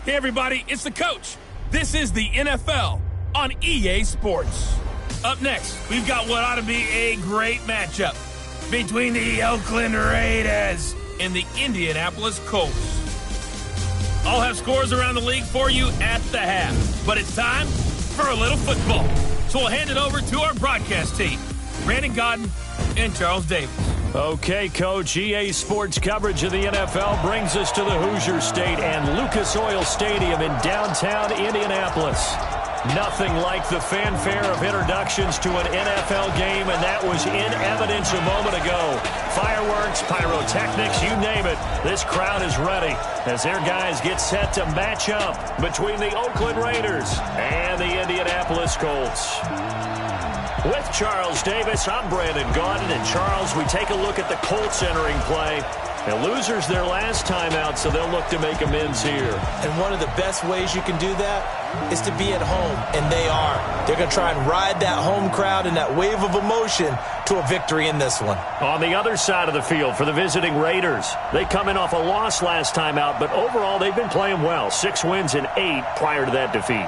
Hey everybody, it's the coach. This is the NFL on EA Sports. Up next, we've got what ought to be a great matchup between the Oakland Raiders and the Indianapolis Colts. I'll have scores around the league for you at the half, but it's time for a little football. So we'll hand it over to our broadcast team, Brandon Godden and Charles Davis. Okay, Coach, EA Sports coverage of the NFL brings us to the Hoosier State and Lucas Oil Stadium in downtown Indianapolis. Nothing like the fanfare of introductions to an NFL game, and that was in evidence a moment ago. Fireworks, pyrotechnics, you name it. This crowd is ready as their guys get set to match up between the Oakland Raiders and the Indianapolis Colts. With Charles Davis, I'm Brandon Gaudin. And Charles, we take a look at the Colts entering play. The losers their last time out, so they'll look to make amends here. And one of the best ways you can do that is to be at home, and they are. They're going to try and ride that home crowd and that wave of emotion to a victory in this one. On the other side of the field for the visiting Raiders, they come in off a loss last time out, but overall they've been playing well. 6 wins and 8 prior to that defeat.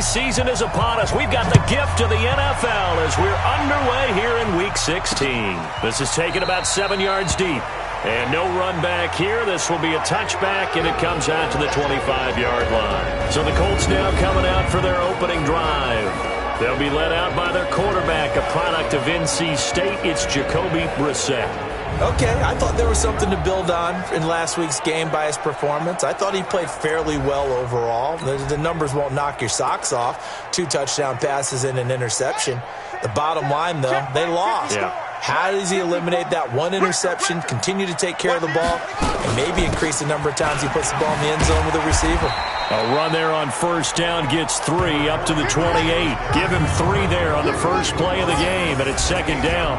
Season is upon us. We've got the gift of the NFL as we're underway here in Week 16. This is taken about 7 yards deep. And no run back here. This will be a touchback, and it comes out to the 25-yard line. So the Colts now coming out for their opening drive. They'll be led out by their quarterback, a product of NC State. It's Jacoby Brissett. Okay, I thought there was something to build on in last week's game by his performance. I thought he played fairly well overall. The numbers won't knock your socks off. 2 touchdown passes and an interception. The bottom line, though, they lost. Yeah. How does he eliminate that one interception, continue to take care of the ball, and maybe increase the number of times he puts the ball in the end zone with a receiver? A run there on first down gets 3 up to the 28. Give him 3 there on the first play of the game, and it's second down.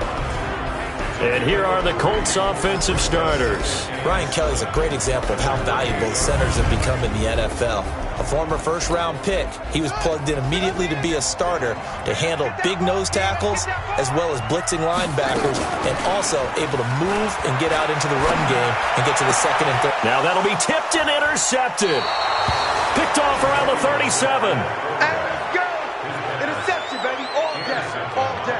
And here are the Colts offensive starters. Brian Kelly's a great example of how valuable centers have become in the NFL. A former first-round pick, he was plugged in immediately to be a starter to handle big nose tackles as well as blitzing linebackers, and also able to move and get out into the run game and get to the second and third. Now that'll be tipped and intercepted. Picked off around the 37. And go! Interception, baby. All day. All day.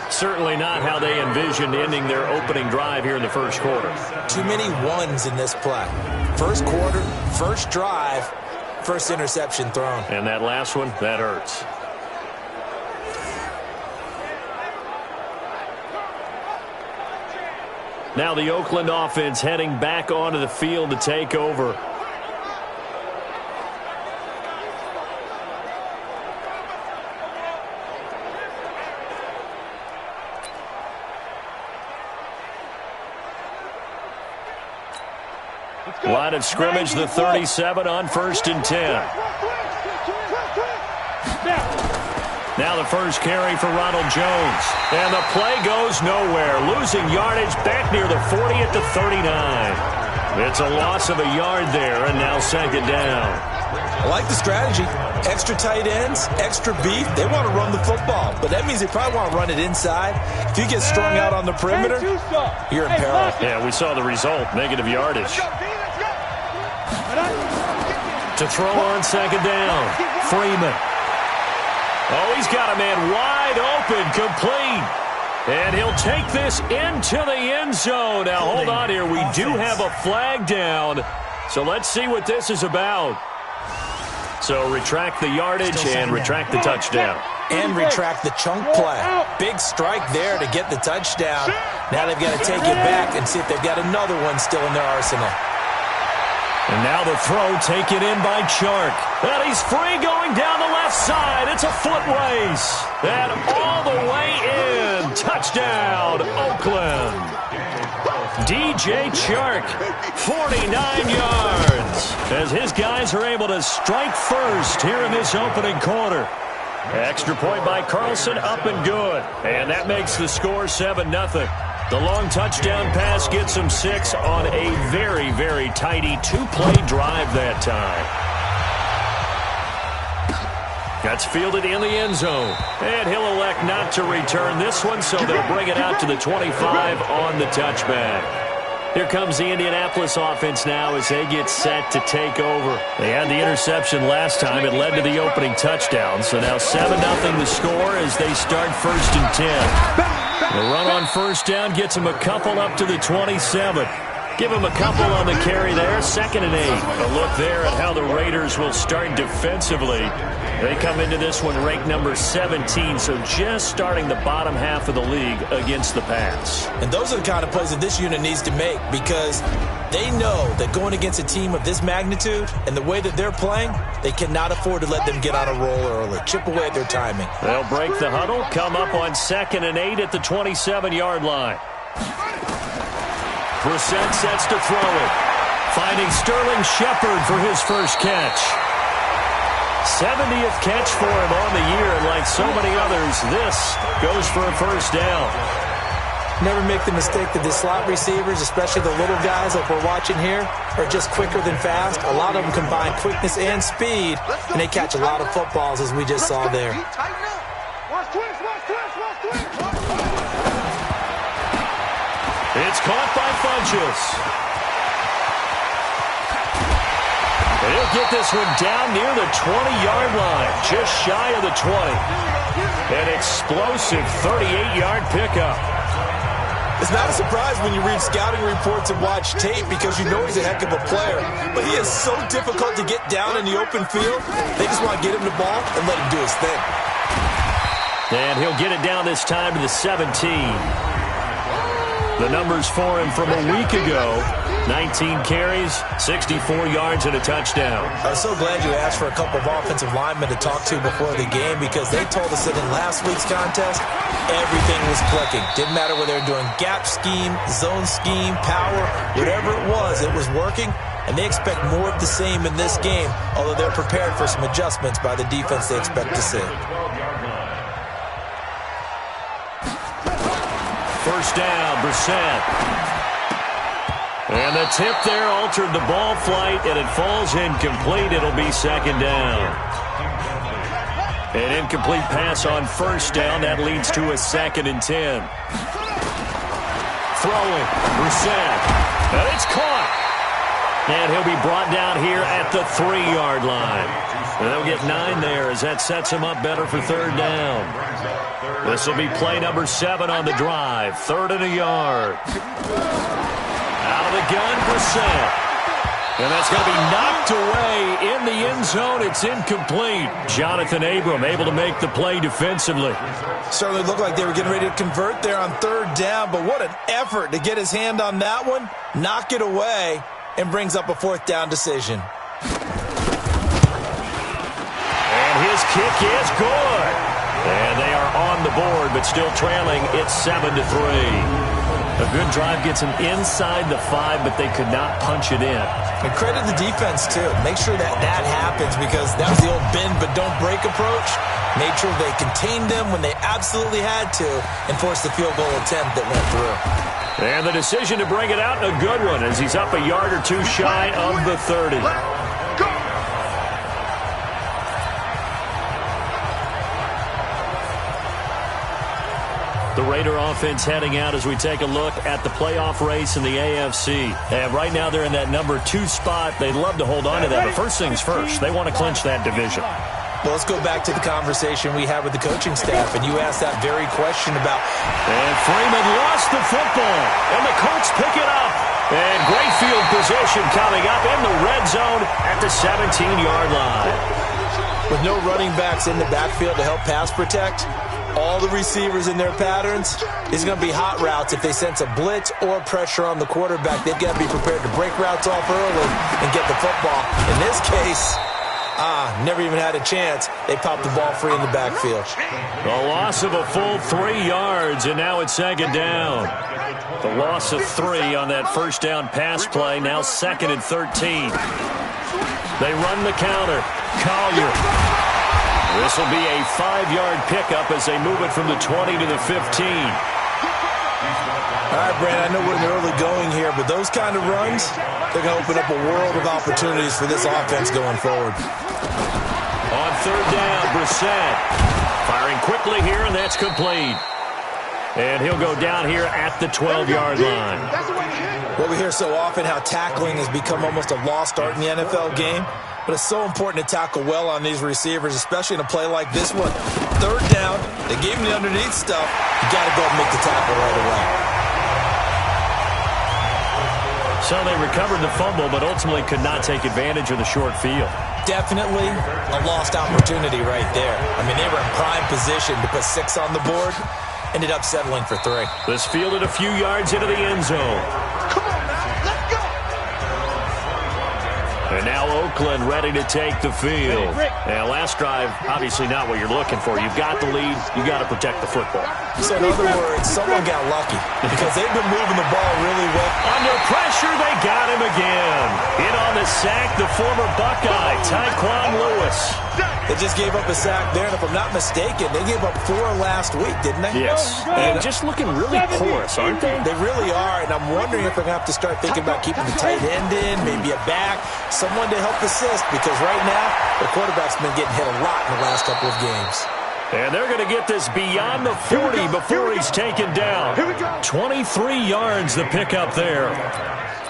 Certainly not how they envisioned ending their opening drive here in the first quarter. Too many ones in this play. First quarter, first drive, first interception thrown. And that last one, that hurts. Now the Oakland offense heading back onto the field to take over. Line of scrimmage, the 37 on 1st and 10. Now the first carry for Ronald Jones. And the play goes nowhere. Losing yardage back near the 40 at the 39. It's a loss of a yard there, and now second down. I like the strategy. Extra tight ends, extra beef. They want to run the football, but that means they probably want to run it inside. If you get strung out on the perimeter, you're in peril. Yeah, we saw the result, negative yardage. To throw on second down, Freeman. Oh, he's got a man wide open, complete. And he'll take this into the end zone. Now, hold on here. We do have a flag down. So let's see what this is about. So retract the yardage and retract the touchdown. And retract the chunk play. Big strike there to get the touchdown. Now they've got to take it back and see if they've got another one still in their arsenal. And now the throw taken in by Chark. And he's free going down the left side. It's a foot race. And all the way in. Touchdown, Oakland. DJ Chark, 49 yards. as his guys are able to strike first here in this opening quarter. Extra point by Carlson, up and good. And that makes the score 7-0. The long touchdown pass gets him 6 on a very, very tidy 2-play drive that time. That's fielded in the end zone. And he'll elect not to return this one, so they'll bring it out to the 25 on the touchback. Here comes the Indianapolis offense now as they get set to take over. They had the interception last time. It led to the opening touchdown. So now 7-0 the score as they start 1st and 10. The run on first down gets them a couple up to the 27. Give them a couple on the carry there. 2nd and 8. A look there at how the Raiders will start defensively. They come into this one ranked number 17, so just starting the bottom half of the league against the pass. And those are the kind of plays that this unit needs to make because they know that going against a team of this magnitude and the way that they're playing, they cannot afford to let them get on a roll early. Chip away at their timing. They'll break the huddle, come up on 2nd and 8 at the 27-yard line. Brissett sets to throw it, finding Sterling Shepard for his first catch. 70th catch for him on the year, and like so many others, this goes for a first down. Never make the mistake that the slot receivers, especially the little guys like we're watching here, are just quicker than fast. A lot of them combine quickness and speed, and they catch a lot of footballs, as we just saw there. It's caught by Funchess. He'll get this one down near the 20-yard line, just shy of the 20. An explosive 38-yard pickup. It's not a surprise when you read scouting reports and watch tape because you know he's a heck of a player. But he is so difficult to get down in the open field. They just want to get him the ball and let him do his thing. And he'll get it down this time to the 17. The numbers for him from a week ago: 19 carries, 64 yards, and a touchdown. I was so glad you asked for a couple of offensive linemen to talk to before the game because they told us that in last week's contest, everything was clicking. Didn't matter whether they were doing gap scheme, zone scheme, power, whatever it was working. And they expect more of the same in this game, although they're prepared for some adjustments by the defense they expect to see. First down, Brissett. And the tip there altered the ball flight, and it falls incomplete. It'll be 2nd down. An incomplete pass on first down. That leads to a 2nd and 10. Throwing, Brissett. And it's caught. And he'll be brought down here at the 3-yard line. And they'll get 9 there as that sets him up better for 3rd down. This will be play number 7 on the drive. 3rd and a yard. Out of the gun, Brissett. And that's going to be knocked away in the end zone. It's incomplete. Jonathan Abram able to make the play defensively. Certainly looked like they were getting ready to convert there on 3rd down, but what an effort to get his hand on that one, knock it away, and brings up a 4th down decision. And his kick is good. And they are on the board, but still trailing. It's 7-3. A good drive gets them inside the 5, but they could not punch it in. And credit the defense, too. Make sure that happens because that was the old bend but don't break approach. Made sure they contained them when they absolutely had to and forced the field goal attempt that went through. And the decision to bring it out, a good one, as he's up a yard or two shy of the 30. The Raider offense heading out as we take a look at the playoff race in the AFC. And right now they're in that number 2 spot. They'd love to hold on to that, but first things first, they want to clinch that division. Well, let's go back to the conversation we had with the coaching staff, and you asked that very question about... And Freeman lost the football, and the Colts pick it up. And great field position coming up in the red zone at the 17-yard line. With no running backs in the backfield to help pass protect, all the receivers in their patterns, it's going to be hot routes. If they sense a blitz or pressure on the quarterback, they've got to be prepared to break routes off early and get the football. In this case, Never even had a chance. They popped the ball free in the backfield. A loss of a full 3 yards, and now it's second down. The loss of 3 on that first down pass play, now 2nd and 13. They run the counter. Collier. This will be a 5-yard pickup as they move it from the 20 to the 15. All right, Brand, I know we're in the early going here, but those kind of runs, they're going to open up a world of opportunities for this offense going forward. On third down, Brissett firing quickly here, and that's complete. And he'll go down here at the 12-yard line. Well, we hear so often how tackling has become almost a lost art in the NFL game, but it's so important to tackle well on these receivers, especially in a play like this one. Third down, they gave him the underneath stuff. You got to go and make the tackle right away. So they recovered the fumble, but ultimately could not take advantage of the short field. Definitely a lost opportunity right there. I mean, they were in prime position to put 6 on the board. Ended up settling for 3. This fielded a few yards into the end zone. Come on now, let's go. And now Oakland ready to take the field. And last drive, obviously not what you're looking for. You've got the lead. You've got to protect the football. So in other words, someone got lucky because they've been moving the ball really well. Under pressure, they got him again. In on the sack, the former Buckeye, Tyquan Lewis. They just gave up a sack there, and if I'm not mistaken, they gave up 4 last week, didn't they? Yes, and just looking really porous, aren't they? They really are, and I'm wondering if they're going to have to start thinking about keeping the tight end in, maybe a back, someone to help assist, because right now, the quarterback's been getting hit a lot in the last couple of games. And they're going to get this beyond the 40 before he's taken down. 23 yards the pickup there.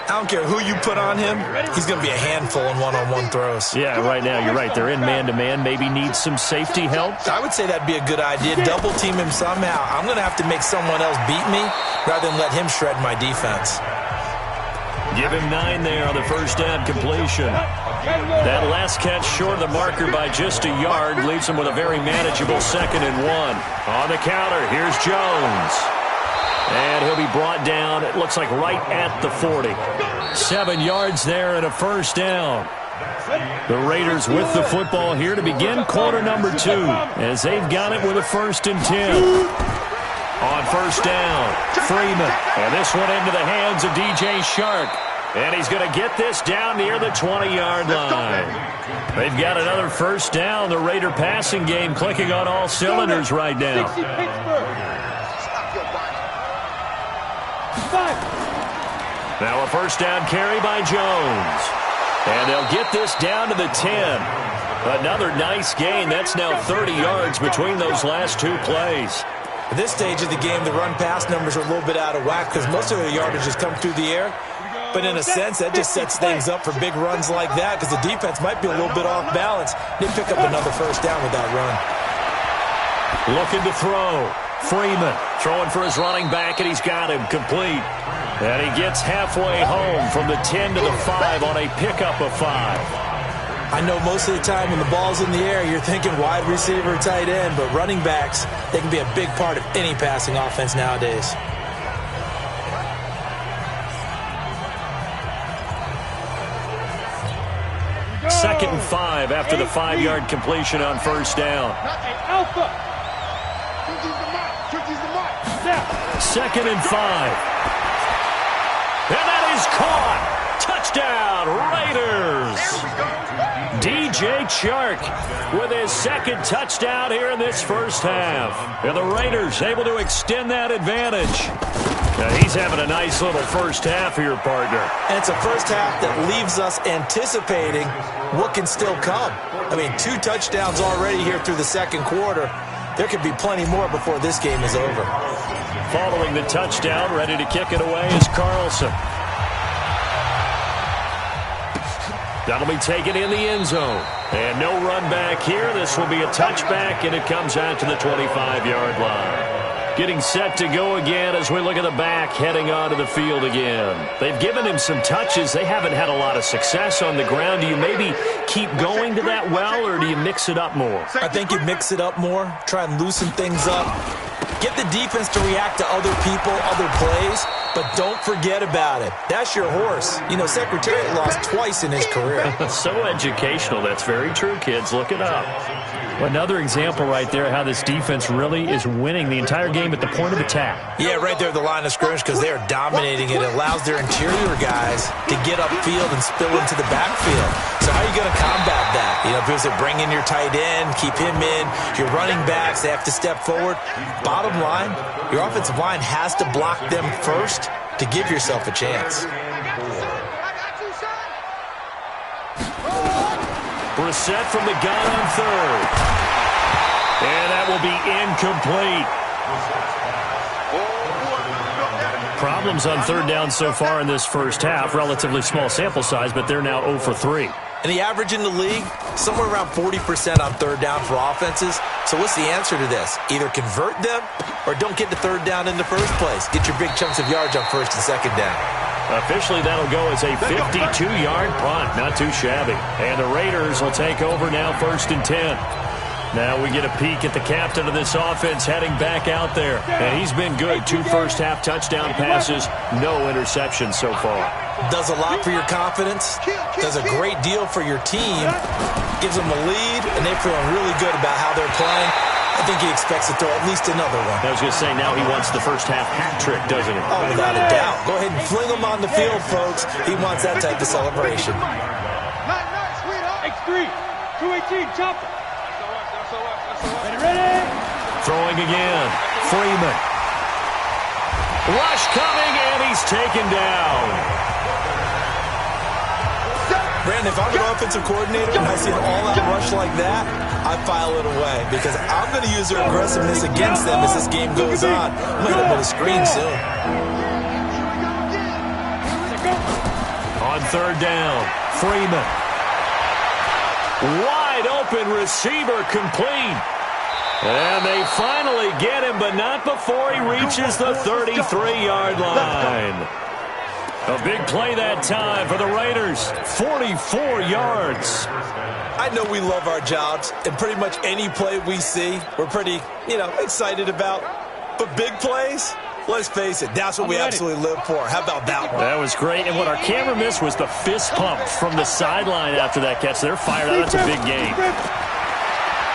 I don't care who you put on him, he's going to be a handful in one-on-one throws. Yeah, right now, you're right. They're in man-to-man, maybe need some safety help. I would say that'd be a good idea. Double-team him somehow. I'm going to have to make someone else beat me rather than let him shred my defense. Give him 9 there on the first down completion. That last catch short of the marker by just a yard leaves him with a very manageable 2nd and 1. On the counter, here's Jones. And he'll be brought down, it looks like right at the 40. 7 yards there and a first down. The Raiders with the football here to begin quarter number 2 as they've got it with a 1st and 10. On first down, Freeman. And this one into the hands of DJ Shark. And he's going to get this down near the 20-yard line. They've got another first down. The Raider passing game clicking on all cylinders right now. Now a first down carry by Jones. And they'll get this down to the 10. Another nice gain. That's now 30 yards between those last 2 plays. At this stage of the game, the run-pass numbers are a little bit out of whack because most of their yardage has come through the air. But in a sense, that just sets things up for big runs like that because the defense might be a little bit off balance. They pick up another first down with that run. Looking to throw. Freeman throwing for his running back, and he's got him complete. And he gets halfway home from the 10 to the 5 on a pickup of 5. I know most of the time when the ball's in the air, you're thinking wide receiver, tight end, but running backs, they can be a big part of any passing offense nowadays. Second and 5 after the 5-yard completion on first down. Second and 5. And that is caught. Touchdown, Raiders. DJ Chark with his 2nd touchdown here in this first half. And the Raiders able to extend that advantage. Now he's having a nice little first half here, partner. And it's a first half that leaves us anticipating what can still come. I mean, 2 touchdowns already here through the second quarter. There could be plenty more before this game is over. Following the touchdown, ready to kick it away is Carlson. That'll be taken in the end zone. And no run back here. This will be a touchback, and it comes out to the 25-yard line. Getting set to go again as we look at the back heading onto the field again. They've given him some touches. They haven't had a lot of success on the ground. Do you maybe keep going to that well, or do you mix it up more? I think you mix it up more, try and loosen things up. Get the defense to react to other people, other plays, but don't forget about it. That's your horse. You know, Secretariat lost twice in his career. So educational. That's very true, kids. Look it up. Another example right there how this defense really is winning the entire game at the point of attack. Yeah, right there at the line of scrimmage because they are dominating it. It allows their interior guys to get upfield and spill into the backfield. So how are you going to combat that? You know, because they bring in your tight end, keep him in. Your running backs, they have to step forward. Bottom line, your offensive line has to block them first to give yourself a chance. Brissett from the gun on third. And that will be incomplete. Problems on third down so far in this first half. Relatively small sample size, but they're now 0 for 3. And the average in the league, somewhere around 40% on third down for offenses. So what's the answer to this? Either convert them or don't get to third down in the first place. Get your big chunks of yards on first and second down. Officially, that'll go as a 52-yard punt. Not too shabby. And the Raiders will take over now 1st and 10. Now we get a peek at the captain of this offense heading back out there. And he's been good. 2 first-half touchdown passes, no interceptions so far. Does a lot for your confidence. Does a great deal for your team. Gives them a lead, and they're feeling really good about how they're playing. I think he expects to throw at least another one. I was going to say, now he wants the first-half hat trick, doesn't he? Oh, without a doubt. Go ahead and fling him on the field, folks. He wants that type of celebration. X3, 218, chop. Ready? Throwing again. Freeman. Rush coming, and he's taken down. Brandon, if I'm an offensive coordinator and I see an all-out rush like that, I file it away because I'm going to use their aggressiveness against them as this game goes on. I'm going to hit them with a screen soon. On third down, Freeman. Wide open receiver complete. And they finally get him, but not before he reaches the 33-yard line. A big play that time for the Raiders. 44 yards. I know we love our jobs, and pretty much any play we see, we're pretty, excited about. But big plays, let's face it, that's what we absolutely live for. How about that one? That was great, and what our camera missed was the fist pump from the sideline after that catch. They're fired out. That's a big game.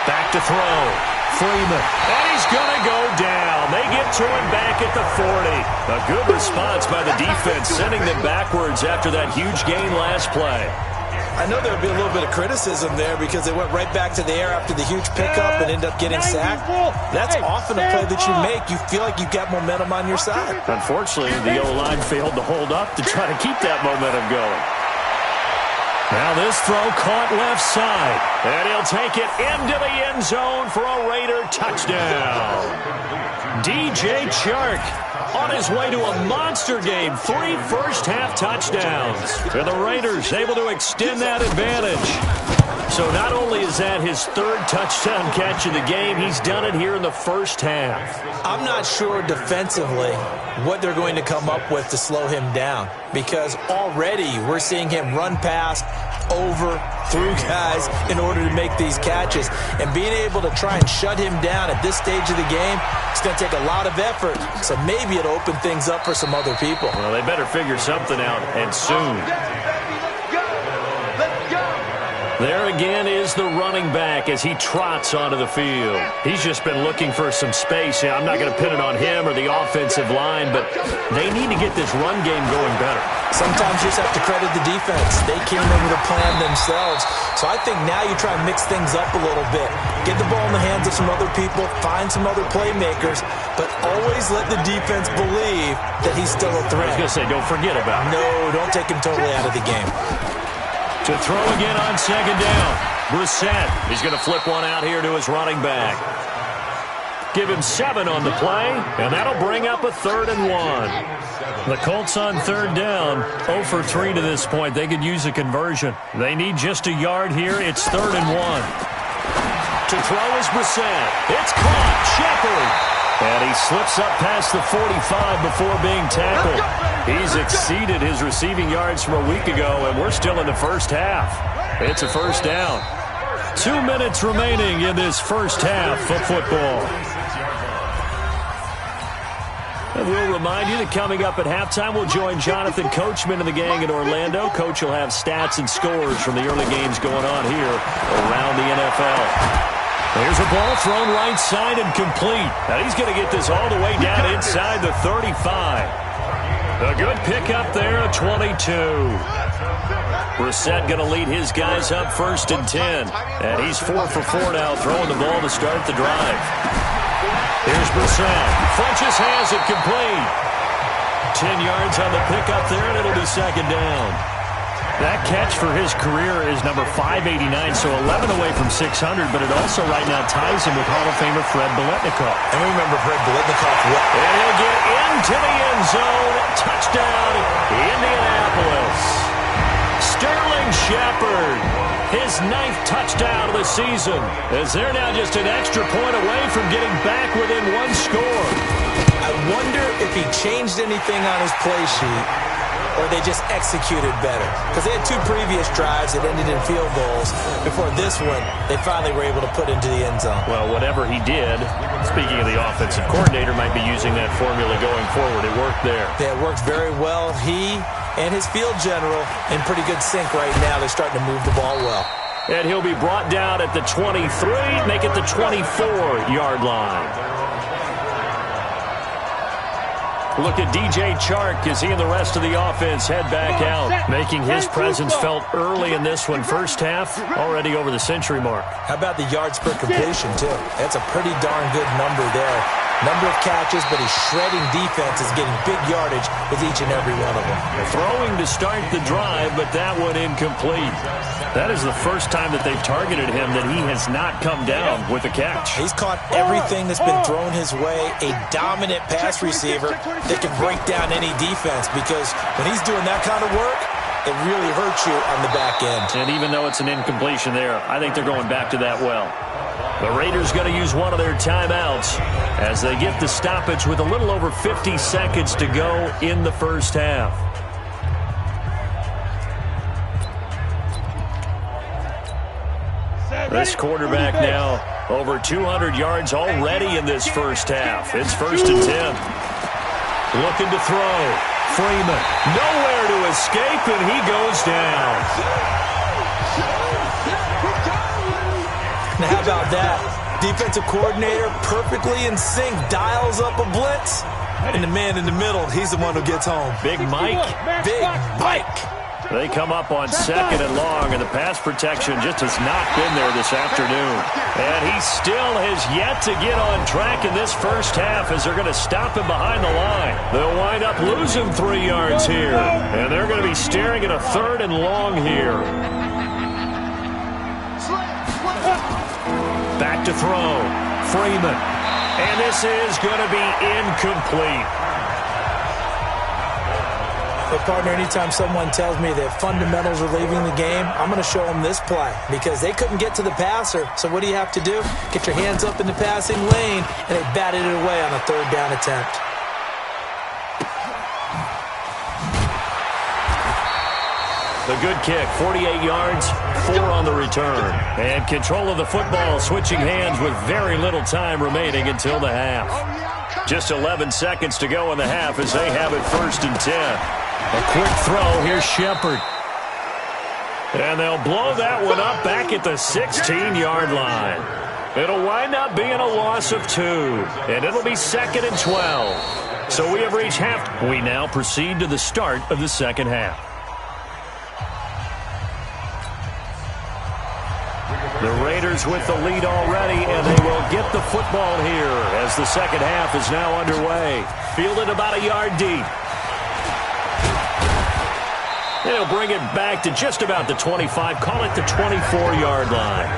Back to throw. Freeman, and he's going to go down. They get to him back at the 40. A good response by the defense, sending them backwards after that huge gain last play. I know there would be a little bit of criticism there because they went right back to the air after the huge pickup and ended up getting sacked. That's often a play that you make. You feel like you've got momentum on your side. Unfortunately, the O-line failed to hold up to try to keep that momentum going. Now this throw caught left side, and he'll take it into the end zone for a Raider touchdown. DJ Chark on his way to a monster game. 3 first-half touchdowns. And the Raiders able to extend that advantage. So not only is that his 3rd touchdown catch of the game, he's done it here in the first half. I'm not sure defensively what they're going to come up with to slow him down because already we're seeing him run past, over, through guys in order to make these catches. And being able to try and shut him down at this stage of the game, it's going to take a lot of effort. So maybe it'll open things up for some other people. Well, they better figure something out, and soon. There again is the running back as he trots onto the field. He's just been looking for some space. I'm not going to pin it on him or the offensive line, but they need to get this run game going better. Sometimes you just have to credit the defense. They came in with a plan themselves. So I think now you try and mix things up a little bit. Get the ball in the hands of some other people, find some other playmakers, but always let the defense believe that he's still a threat. I was going to say, don't forget about it. No, don't take him totally out of the game. To throw again on second down. Brissett, he's going to flip one out here to his running back. Give him 7 on the play, and that'll bring up a 3rd and 1. The Colts on third down, 0 for 3 to this point. They could use a conversion. They need just a yard here. It's 3rd and 1. To throw is Brissett. It's caught. Shepard. And he slips up past the 45 before being tackled. He's exceeded his receiving yards from a week ago, and we're still in the first half. It's a first down. 2 minutes remaining in this first half of football. And we'll remind you that coming up at halftime, we'll join Jonathan Coachman and the gang in Orlando. Coach will have stats and scores from the early games going on here around the NFL. There's a ball thrown right side and complete. Now he's going to get this all the way down inside the 35. A good pickup there at 22. Brissett going to lead his guys up 1st and 10. And he's 4 for 4 now, throwing the ball to start the drive. Here's Brissett. Funches has it complete. 10 yards on the pickup there, and it'll be 2nd down. That catch for his career is number 589, so 11 away from 600, but it also right now ties him with Hall of Famer Fred Biletnikoff. And we remember Fred Biletnikoff. And he'll get into the end zone. Touchdown, Indianapolis. Sterling Shepard, his 9th touchdown of the season, as they're now just an extra point away from getting back within 1 score. I wonder if he changed anything on his play sheet, or they just executed better. Because they had 2 previous drives that ended in field goals. Before this one, they finally were able to put into the end zone. Well, whatever he did, speaking of the offensive coordinator, might be using that formula going forward. It worked there. Yeah, it worked very well. He and his field general in pretty good sync right now. They're starting to move the ball well. And he'll be brought down at the 23, make it the 24-yard line. Look at DJ Chark as he and the rest of the offense head back out, making his presence felt early in this one. First half, already over the century mark. How about the yards per completion, too? That's a pretty darn good number there. Number of catches, but he's shredding defenses, getting big yardage with each and every one of them. Throwing to start the drive, but that one incomplete. That is the first time that they've targeted him that he has not come down with a catch. He's caught everything that's been thrown his way. A dominant pass receiver that can break down any defense, because when he's doing that kind of work, it really hurts you on the back end. And even though it's an incompletion there, I think they're going back to that well. The Raiders going to use one of their timeouts as they get the stoppage with a little over 50 seconds to go in the first half. This quarterback now over 200 yards already in this first half. It's 1st and 10. Looking to throw. Freeman nowhere to escape, and he goes down. Now, how about that? Defensive coordinator perfectly in sync, dials up a blitz, and the man in the middle, he's the one who gets home. Big Mike. Big Mike. They come up on 2nd and long, and the pass protection just has not been there this afternoon. And he still has yet to get on track in this first half as they're going to stop him behind the line. They'll wind up losing 3 yards here, and they're going to be staring at a 3rd and long here. Back to throw. Freeman. And this is going to be incomplete. But, partner, anytime someone tells me that fundamentals are leaving the game, I'm going to show them this play, because they couldn't get to the passer. So what do you have to do? Get your hands up in the passing lane, and they batted it away on a 3rd down attempt. The good kick, 48 yards, 4 on the return. And control of the football, switching hands with very little time remaining until the half. Just 11 seconds to go in the half as they have it 1st and 10. A quick throw, here's Shepard. And they'll blow that one up back at the 16-yard line. It'll wind up being a loss of 2, and it'll be 2nd and 12. So we have reached half. We now proceed to the start of the second half. The Raiders with the lead already, and they will get the football here as the second half is now underway. Fielded about a yard deep. They'll bring it back to just about the 25, call it the 24-yard line.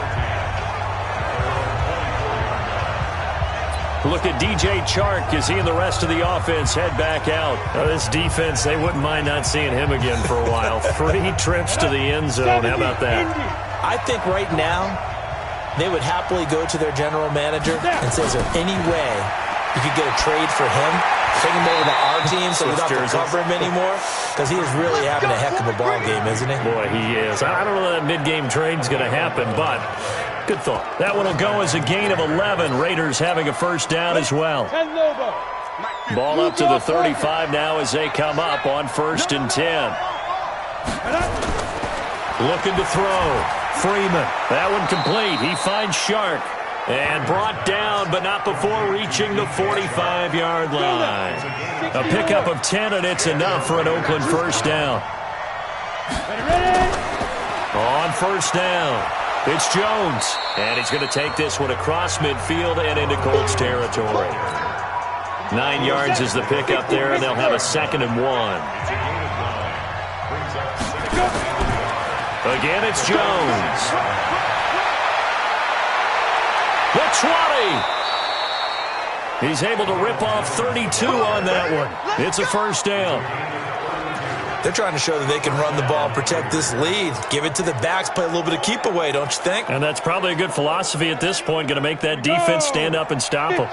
Look at DJ Chark as he and the rest of the offense head back out. Now, this defense, they wouldn't mind not seeing him again for a while. 3 trips to the end zone. How about that? I think right now they would happily go to their general manager and say, is there any way you could get a trade for him? Take him over to our team so we don't have to cover him anymore? Because he is really having a heck of a ball game, isn't he? Boy, he is. I don't know that mid-game trade's going to happen, but good thought. That one will go as a gain of 11. Raiders having a first down as well. Ball up to the 35 now as they come up on 1st and 10. Looking to throw. Freeman. That one complete. He finds Shark. And brought down, but not before reaching the 45-yard line. A pickup of 10, and it's enough for an Oakland first down. On 1st down, it's Jones. And he's going to take this one across midfield and into Colts territory. 9 yards is the pickup there, and they'll have a 2nd and 1. Again, it's Jones. The 20. He's able to rip off 32 on that one. It's a first down. They're trying to show that they can run the ball, protect this lead. Give it to the backs, play a little bit of keep away, don't you think? And that's probably a good philosophy at this point, going to make that defense stand up and stop them.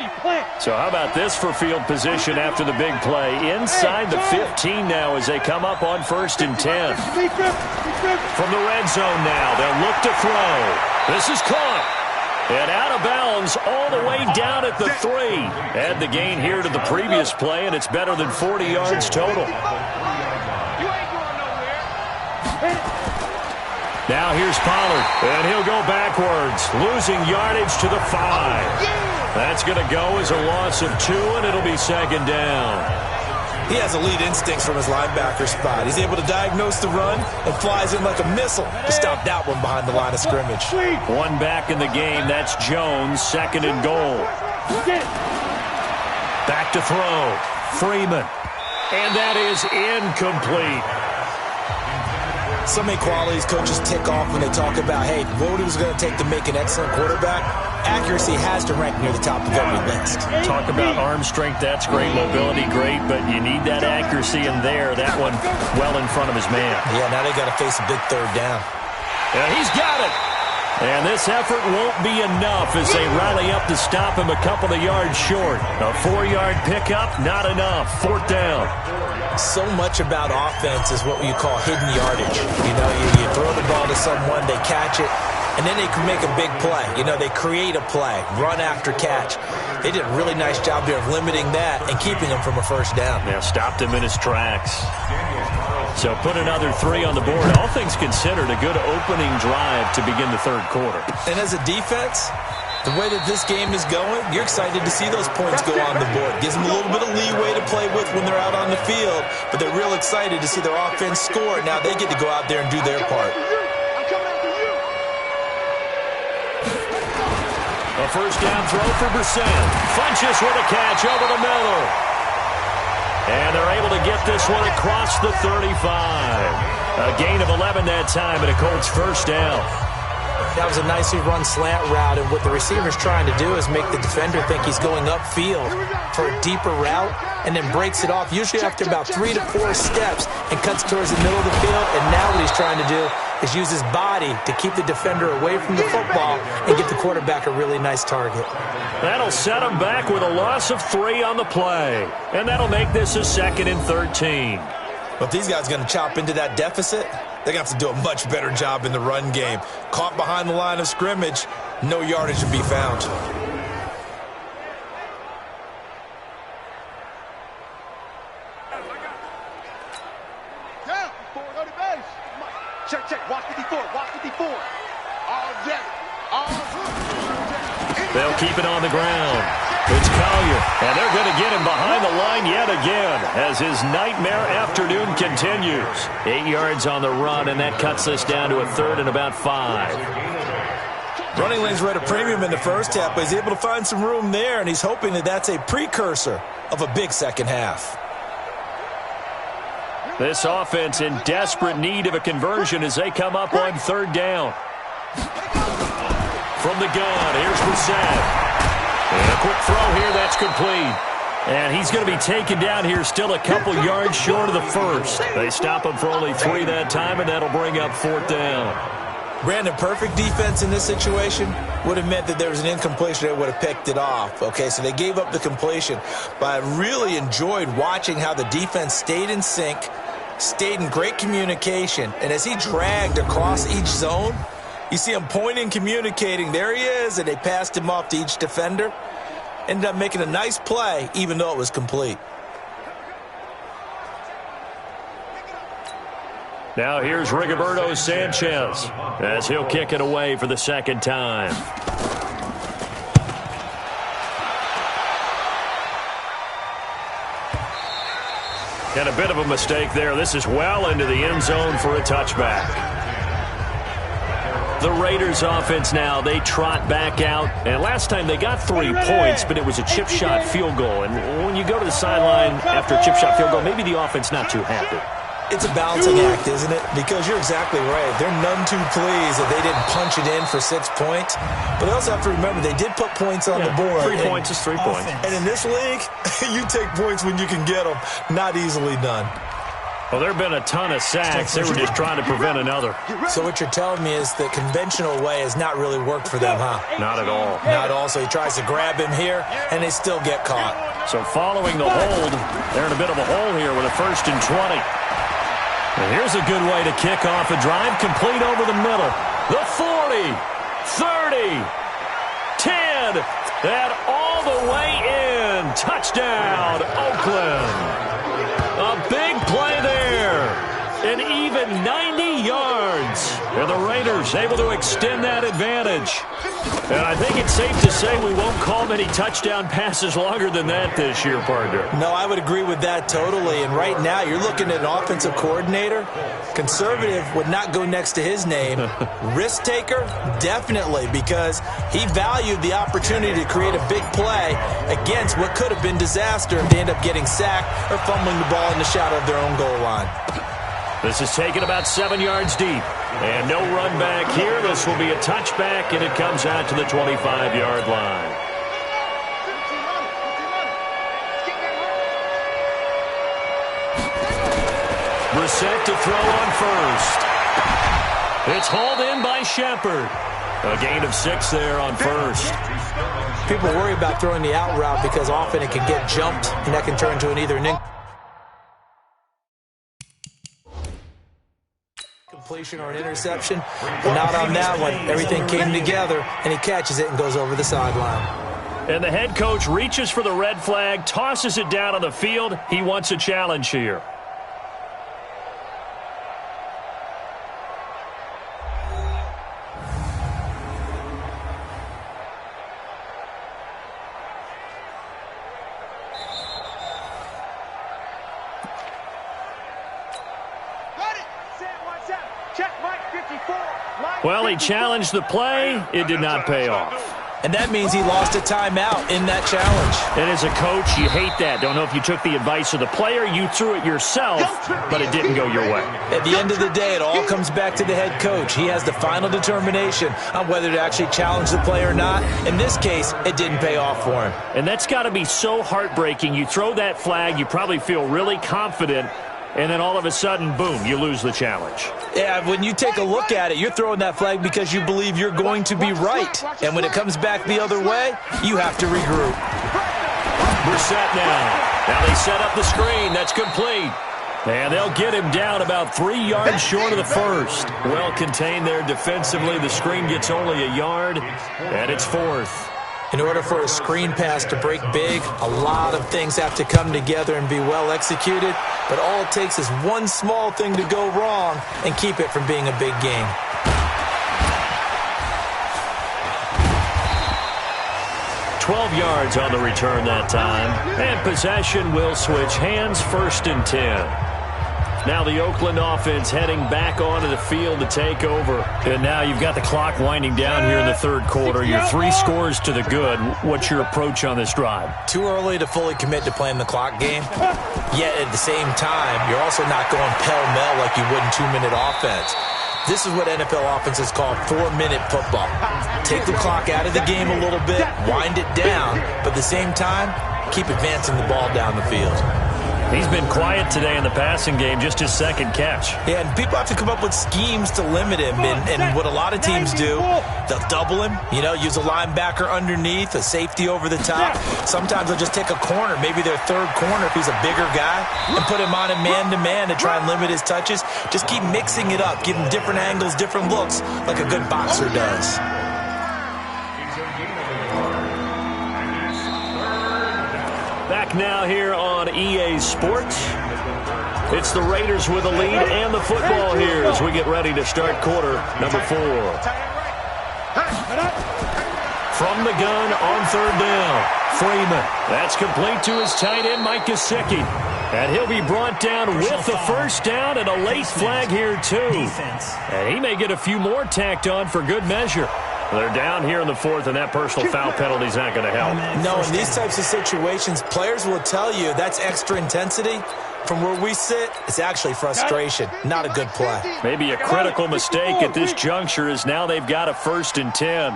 So how about this for field position after the big play? Inside the 15 now as they come up on 1st and 10. From the red zone now, they'll look to throw. This is caught. And out of bounds all the way down at the 3. Add the gain here to the previous play, and it's better than 40 yards total. Now here's Pollard, and he'll go backwards, losing yardage to the 5. That's going to go as a loss of 2, and it'll be 2nd down. He has elite instincts from his linebacker spot. He's able to diagnose the run and flies in like a missile to stop that one behind the line of scrimmage. One back in the game. That's Jones, 2nd and goal. Back to throw. Freeman. And that is incomplete. So many qualities coaches tick off when they talk about, hey, what it was going to take to make an excellent quarterback. Accuracy has to rank near the top of every list. Talk about arm strength, that's great. Mobility, great, but you need that accuracy in there. That one well in front of his man. Yeah, now they got to face a big 3rd down. Yeah, he's got it. And this effort won't be enough as they rally up to stop him a couple of yards short. A 4-yard pickup, not enough. 4th down. So much about offense is what you call hidden yardage. You know, you throw the ball to someone, they catch it, and then they can make a big play. You know, they create a play, run after catch. They did a really nice job here of limiting that and keeping him from a first down. Yeah, stopped him in his tracks. So put another 3 on the board. All things considered, a good opening drive to begin the 3rd quarter. And as a defense, the way that this game is going, you're excited to see those points go on the board. Gives them a little bit of leeway to play with when they're out on the field, but they're real excited to see their offense score. Now they get to go out there and do their part. A first down throw for Brissett. Funches with a catch over the middle. And they're able to get this one across the 35. A gain of 11 that time, and a Colts first down. That was a nicely run slant route, and what the receiver's trying to do is make the defender think he's going upfield for a deeper route and then breaks it off, usually after about 3 to 4 steps, and cuts towards the middle of the field. And now what he's trying to do is use his body to keep the defender away from the football and give the quarterback a really nice target. That'll set him back with a loss of 3 on the play, and that'll make this a 2nd and 13. But these guys are going to chop into that deficit. They're going to have to do a much better job in the run game. Caught behind the line of scrimmage, no yardage to be found. Check. Watch 54. Watch 54. All day. They'll keep it on the ground. It's Collier, and they're going to get him behind the line yet again as his nightmare afternoon continues. 8 yards on the run, and that cuts us down to a 3rd and about 5. Running lanes were at a premium in the first half, but he's able to find some room there, and he's hoping that that's a precursor of a big second half. This offense in desperate need of a conversion as they come up on 3rd down. From the gun, here's Brissett. And a quick throw here, that's complete. And he's going to be taken down here still a couple yards short of the first. They stop him for only 3 that time, and that'll bring up 4th down. Brandon, perfect defense in this situation would have meant that there was an incompletion that would have picked it off. Okay, so they gave up the completion. But I really enjoyed watching how the defense stayed in sync, stayed in great communication, and as he dragged across each zone, you see him pointing, communicating. There he is, and they passed him off to each defender. Ended up making a nice play, even though it was complete. Now here's Rigoberto Sanchez as he'll kick it away for the second time. And a bit of a mistake there. This is well into the end zone for a touchback. The Raiders offense now, they trot back out. And last time they got 3 points, but it was a chip shot field goal. And when you go to the sideline after a chip shot field goal, maybe the offense not too happy. It's a balancing act, isn't it? Because you're exactly right. They're none too pleased that they didn't punch it in for 6 points. But they also have to remember they did put points on the board. 3 points is 3 points. And in this league, you take points when you can get them. Not easily done. Well, there have been a ton of sacks. They were just trying to prevent another. So what you're telling me is the conventional way has not really worked for them, huh? Not at all. Not at all. So he tries to grab him here, and they still get caught. So following the hold, they're in a bit of a hole here with a 1st and 20. And here's a good way to kick off a drive, complete over the middle. The 40, 30, 10, and all the way in. Touchdown, Oakland. A big play there. An even 90 yards. And the Raiders able to extend that advantage. And I think it's safe to say we won't call many touchdown passes longer than that this year, partner. No, I would agree with that totally. And right now, you're looking at an offensive coordinator. Conservative would not go next to his name. Risk taker, definitely, because he valued the opportunity to create a big play against what could have been disaster if they end up getting sacked or fumbling the ball in the shadow of their own goal line. This is taken about 7 yards deep. And no run back here. This will be a touchback, and it comes out to the 25-yard line. Brissett to throw on first. It's hauled in by Shepard. A gain of 6 there on first. People worry about throwing the out route because often it can get jumped, and that can turn into either an completion or an interception, but not on that one. Everything came together, and he catches it and goes over the sideline. And the head coach reaches for the red flag, tosses it down on the field. He wants a challenge here. Well, he challenged the play. It did not pay off. And that means he lost a timeout in that challenge. And as a coach, you hate that. Don't know if you took the advice of the player, you threw it yourself, but it didn't go your way. At the end of the day, it all comes back to the head coach. He has the final determination on whether to actually challenge the play or not. In this case, it didn't pay off for him. And that's got to be so heartbreaking. You throw that flag, you probably feel really confident, and then all of a sudden, boom, you lose the challenge. Yeah, when you take a look at it, you're throwing that flag because you believe you're going to be right. And when it comes back the other way, you have to regroup. Brissett now. Now they set up the screen. That's complete. And they'll get him down about 3 yards short of the first. Well contained there defensively. The screen gets only a yard, and it's 4th. In order for a screen pass to break big, a lot of things have to come together and be well executed. But all it takes is one small thing to go wrong and keep it from being a big game. $12 yards on the return that time. And possession will switch hands, 1st and 10. Now the Oakland offense heading back onto the field to take over. And now you've got the clock winding down here in the 3rd quarter. You're 3 scores to the good. What's your approach on this drive? Too early to fully commit to playing the clock game. Yet at the same time, you're also not going pell-mell like you would in 2-minute offense. This is what NFL offenses call 4-minute football. Take the clock out of the game a little bit, wind it down, but at the same time, keep advancing the ball down the field. He's been quiet today in the passing game, just his 2nd catch. Yeah, and people have to come up with schemes to limit him. And what a lot of teams do, they'll double him, use a linebacker underneath, a safety over the top. Sometimes they'll just take a corner, maybe their 3rd corner if he's a bigger guy, and put him on a man-to-man to try and limit his touches. Just keep mixing it up, give him different angles, different looks, like a good boxer does. back now here on EA Sports. It's the Raiders with the lead and the football here as we get ready to start quarter number 4. From the gun on third down, Freeman. That's complete to his tight end, Mike Gesicki. And he'll be brought down with the first down and a late flag here, too. And he may get a few more tacked on for good measure. They're down here in the 4th, and that personal foul penalty is not going to help. No, in these types of situations, players will tell you that's extra intensity. From where we sit, it's actually frustration, not a good play. Maybe a critical mistake at this juncture is now they've got a 1st and 10.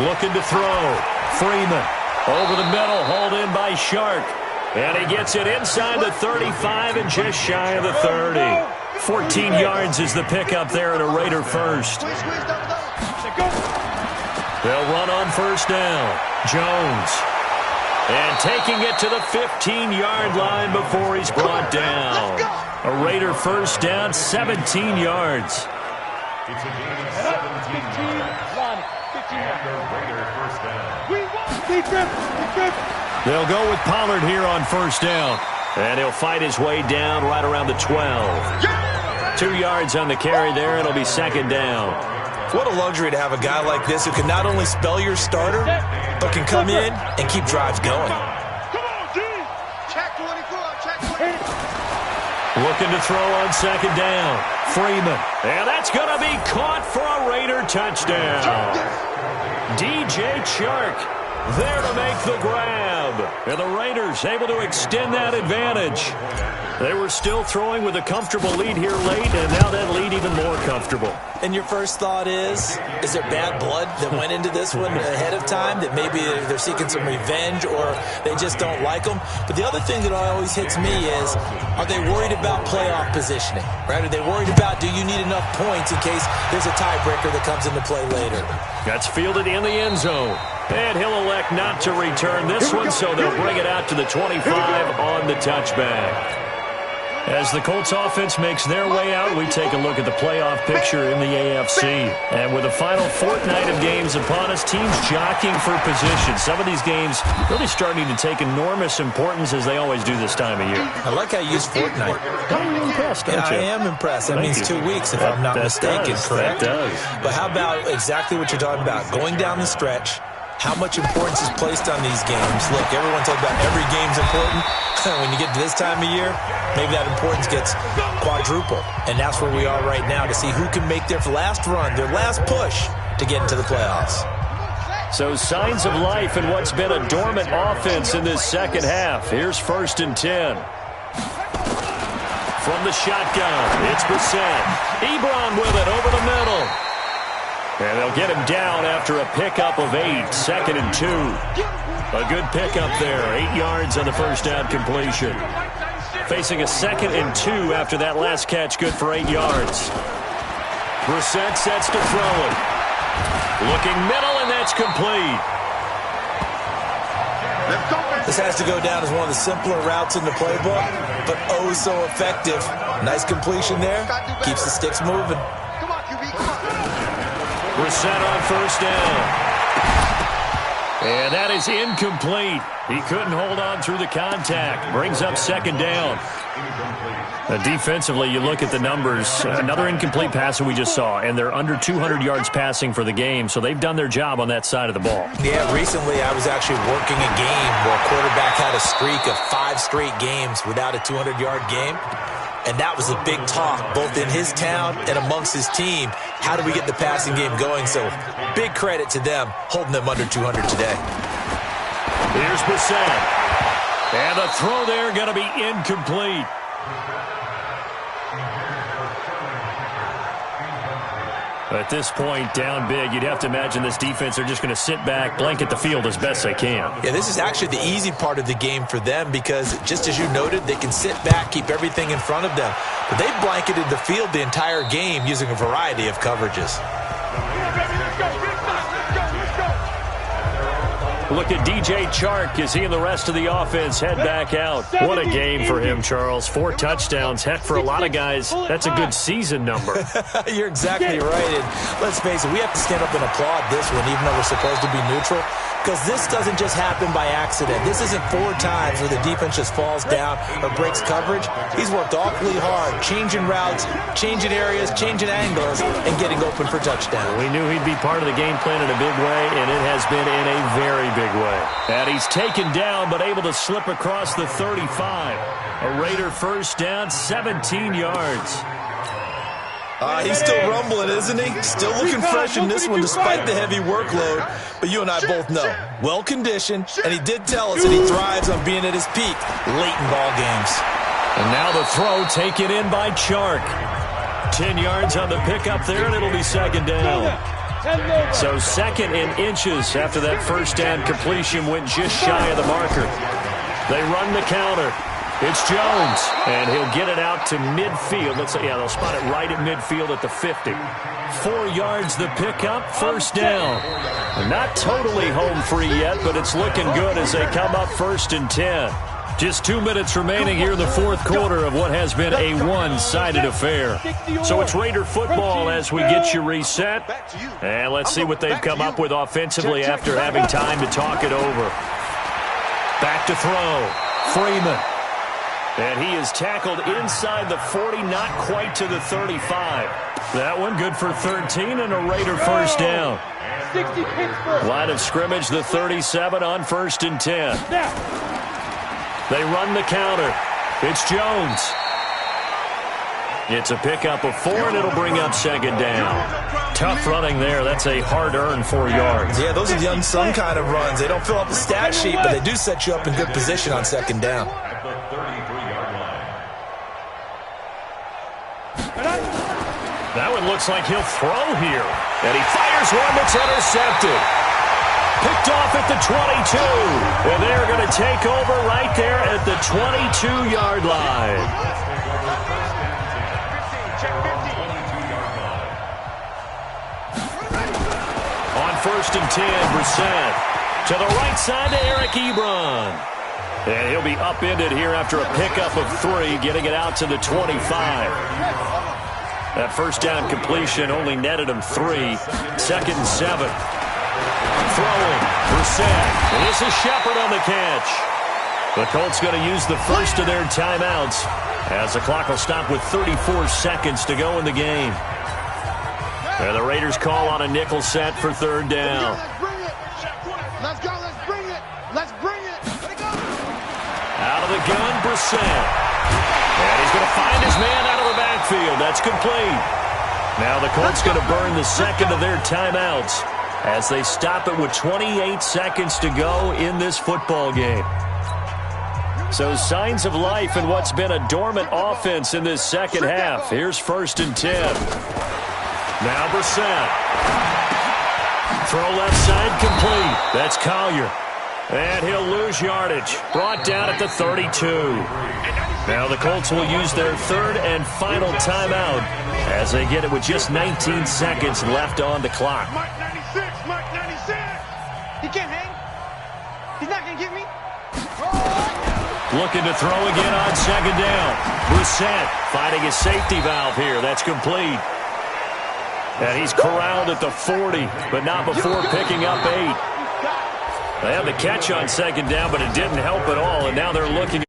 Looking to throw. Freeman over the middle, hauled in by Shark. And he gets it inside the 35 and just shy of the 30. 14 yards is the pickup there and a Raider first. They'll run on first down. Jones. And taking it to the 15-yard line before he's brought down. A Raider first down, 17 yards. It's a gain of 17 yards. They'll go with Pollard here on first down. And he'll fight his way down right around the 12. 2 yards on the carry there. It'll be second down. What a luxury to have a guy like this who can not only spell your starter, but can come in and keep drives going. Looking to throw on second down. Freeman. And that's going to be caught for a Raider touchdown. DJ Chark there to make the grab. And the Raiders able to extend that advantage. They were still throwing with a comfortable lead here late, and now that lead even more comfortable. And your first thought is there bad blood that went into this one ahead of time, that maybe they're seeking some revenge or they just don't like them? But the other thing that always hits me is, are they worried about playoff positioning? Right? Are they worried about, do you need enough points in case there's a tiebreaker that comes into play later? That's fielded in the end zone. And he'll elect not to return this one, so they'll bring it out to the 25 on the touchback. As the Colts offense makes their way out, we take a look at the playoff picture in the AFC. And with the final fortnight of games upon us, teams jockeying for position. Some of these games really starting to take enormous importance as they always do this time of year. I like how you use fortnight. You're impressed, don't you? I am impressed. That means 2 weeks, if I'm not mistaken, correct? That does. But how about exactly what you're talking about? Going down the stretch, how much importance is placed on these games? Look, everyone talks about every game's important. When you get to this time of year, maybe that importance gets quadruple. And that's where we are right now, to see who can make their last run, their last push to get into the playoffs. So signs of life in what's been a dormant offense in this second half. Here's 1st and 10. From the shotgun, it's Brissett. Ebron with it over the middle. And they'll get him down after a pickup of 8, 2nd and 2. A good pickup there, 8 yards on the first down completion. Facing a 2nd and 2 after that last catch, good for 8 yards. Brissett sets to throw it. Looking middle, and that's complete. This has to go down as one of the simpler routes in the playbook, but oh so effective. Nice completion there. Keeps the sticks moving. Brissett on first down. And that is incomplete. He couldn't hold on through the contact. Brings up second down. Defensively, you look at the numbers. Another incomplete pass that we just saw, and they're under 200 yards passing for the game, so they've done their job on that side of the ball. Yeah, recently I was actually working a game where a quarterback had a streak of 5 straight games without a 200-yard game. And that was a big talk, both in his town and amongst his team. How do we get the passing game going? So big credit to them, holding them under 200 today. Here's Brissett. And the throw there going to be incomplete. At this point, down big, you'd have to imagine this defense are just going to sit back, blanket the field as best they can. Yeah, this is actually the easy part of the game for them because, just as you noted, they can sit back, keep everything in front of them. But they've blanketed the field the entire game using a variety of coverages. Look at DJ Chark as he and the rest of the offense head back out. What a game for him, Charles. 4 touchdowns. Heck, for a lot of guys, that's a good season number. You're exactly right. And let's face it, we have to stand up and applaud this one, even though we're supposed to be neutral, because this doesn't just happen by accident. This isn't 4 times where the defense just falls down or breaks coverage. He's worked awfully hard, changing routes, changing areas, changing angles, and getting open for touchdown. We knew he'd be part of the game plan in a big way, and it has been in a very big way. And he's taken down, but able to slip across the 35. A Raider first down, 17 yards. He's still rumbling, isn't he? Still looking fresh in this one despite the heavy workload. But you and I both know, well-conditioned, and he did tell us that he thrives on being at his peak late in ball games. And now the throw taken in by Chark. 10 yards on the pickup there, and it'll be second down. So second in inches after that first down completion went just shy of the marker. They run the counter. It's Jones, and he'll get it out to midfield. They'll spot it right at midfield at the 50. 4 yards the pickup, first down. Not totally home free yet, but it's looking good as they come up first and 10. Just 2 minutes remaining here in the fourth quarter of what has been a one-sided affair. So it's Raider football as we get you reset. And let's see what they've come up with offensively after having time to talk it over. Back to throw. Freeman. And he is tackled inside the 40, not quite to the 35. That one good for 13 and a Raider first down. Line of scrimmage, the 37 on first and 10. They run the counter. It's Jones. It's a pickup of 4, and it'll bring up second down. Tough running there. That's a hard-earned 4 yards. Yeah, those are the unsung kind of runs. They don't fill up the stat sheet, but they do set you up in good position on second down. That one looks like he'll throw here. And he fires one that's intercepted. Picked off at the 22. And they're going to take over right there at the 22-yard line. On first and 10, Brissett. To the right side to Eric Ebron. And he'll be upended here after a pickup of 3, getting it out to the 25. That first down completion only netted him 3. Second and 7. Throwing. Brissett. And this is Shepard on the catch. The Colts going to use the first of their timeouts as the clock will stop with 34 seconds to go in the game. And the Raiders call on a nickel set for third down. Let's go. Let's bring it. Let's bring it. Out of the gun, Brissett. And he's going to find his man out of the backfield. That's complete. Now the Colts going to burn the second of their timeouts as they stop it with 28 seconds to go in this football game. So signs of life in what's been a dormant offense in this second half. Here's first and 10. Now Brissett. Throw left side complete. That's Collier. And he'll lose yardage. Brought down at the 32. Now the Colts will use their third and final timeout as they get it with just 19 seconds left on the clock. Mike 96. Mike 96. He can't hang. He's not going to get me. Looking to throw again on second down. Brissett finding his safety valve here. That's complete. And he's corralled at the 40, but not before picking up 8. They had the catch on second down, but it didn't help at all, and now they're looking